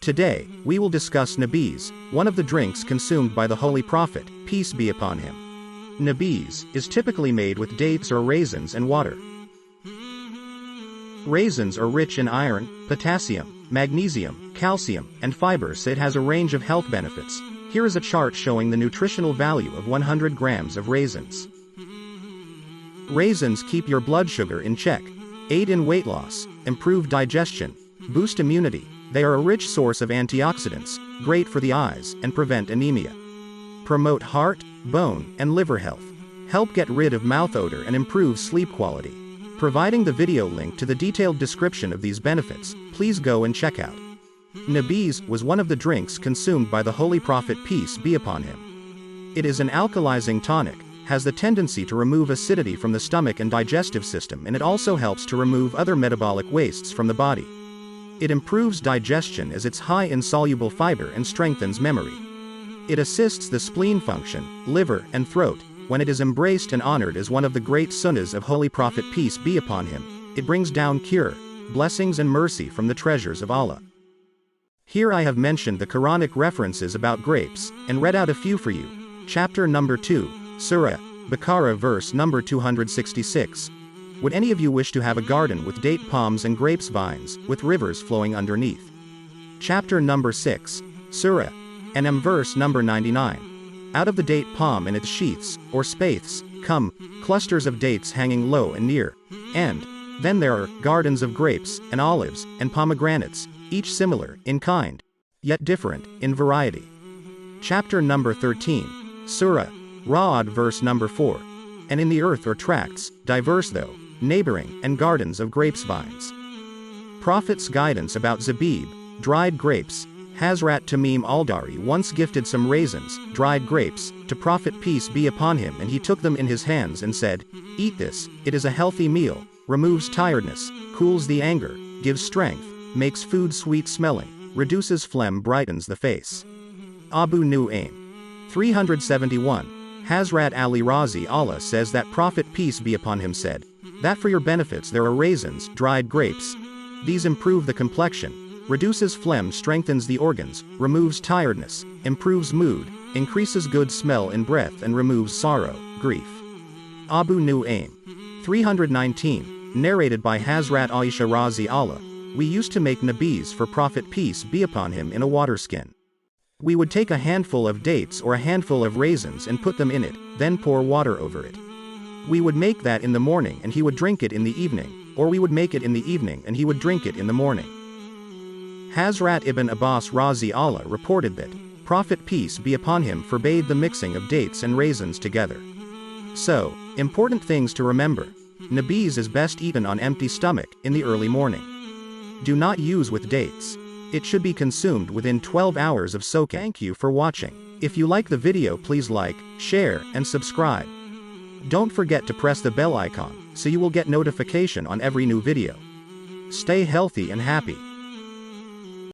Today, we will discuss Nabeez, one of the drinks consumed by the Holy Prophet, peace be upon him. Nabeez is typically made with dates or raisins and water. Raisins are rich in iron, potassium, magnesium, calcium, and fiber, so it has a range of health benefits. Here is a chart showing the nutritional value of 100 grams of raisins. Raisins keep your blood sugar in check, aid in weight loss, improve digestion, boost immunity. They are a rich source of antioxidants, great for the eyes, and prevent anemia. Promote heart, bone, and liver health. Help get rid of mouth odor and improve sleep quality. Providing the video link to the detailed description of these benefits, please go and check out. Nabeez was one of the drinks consumed by the Holy Prophet, peace be upon him. It is an alkalizing tonic, has the tendency to remove acidity from the stomach and digestive system, and it also helps to remove other metabolic wastes from the body. It improves digestion as it's high in soluble fiber and strengthens memory. It assists the spleen function, liver, and throat. When it is embraced and honored as one of the great sunnahs of Holy Prophet, peace be upon him, it brings down cure, blessings and mercy from the treasures of Allah. Here I have mentioned the Quranic references about grapes, and read out a few for you. Chapter number 2, Surah Baqarah, verse number 266. Would any of you wish to have a garden with date palms and grapes vines, with rivers flowing underneath? Chapter number 6, Surah An'am, verse number 99. Out of the date palm and its sheaths, or spathes, come clusters of dates hanging low and near. And then there are gardens of grapes, and olives, and pomegranates, each similar in kind, yet different in variety. Chapter number 13, Surah Ra'ad, verse number 4. And in the earth are tracts, diverse though, neighboring, and gardens of grapes vines. Prophet's guidance about Zabib, dried grapes. Hazrat Tamim al-Dari once gifted some raisins, dried grapes, to Prophet, peace be upon him, and he took them in his hands and said, "Eat this, it is a healthy meal, removes tiredness, cools the anger, gives strength, makes food sweet smelling, reduces phlegm, brightens the face." Abu Nu'aym 371. Hazrat Ali Razi Allah says that Prophet, peace be upon him, said that for your benefits there are raisins, dried grapes. These improve the complexion, reduces phlegm, strengthens the organs, removes tiredness, improves mood, increases good smell in breath, and removes sorrow, grief. Abu Nu'aym 319. Narrated by Hazrat Aisha Razi Allah. We used to make Nabeez for Prophet, peace be upon him, in a water skin. We would take a handful of dates or a handful of raisins and put them in it, then pour water over it. We would make that in the morning and he would drink it in the evening, or we would make it in the evening and he would drink it in the morning. Hazrat Ibn Abbas Razi Allah reported that Prophet, peace be upon him, forbade the mixing of dates and raisins together. So, important things to remember. Nabeez is best eaten on empty stomach, in the early morning. Do not use with dates. It should be consumed within 12 hours of soaking. Thank you for watching. If you like the video, please like, share, and subscribe. Don't forget to press the bell icon, so you will get notification on every new video. Stay healthy and happy.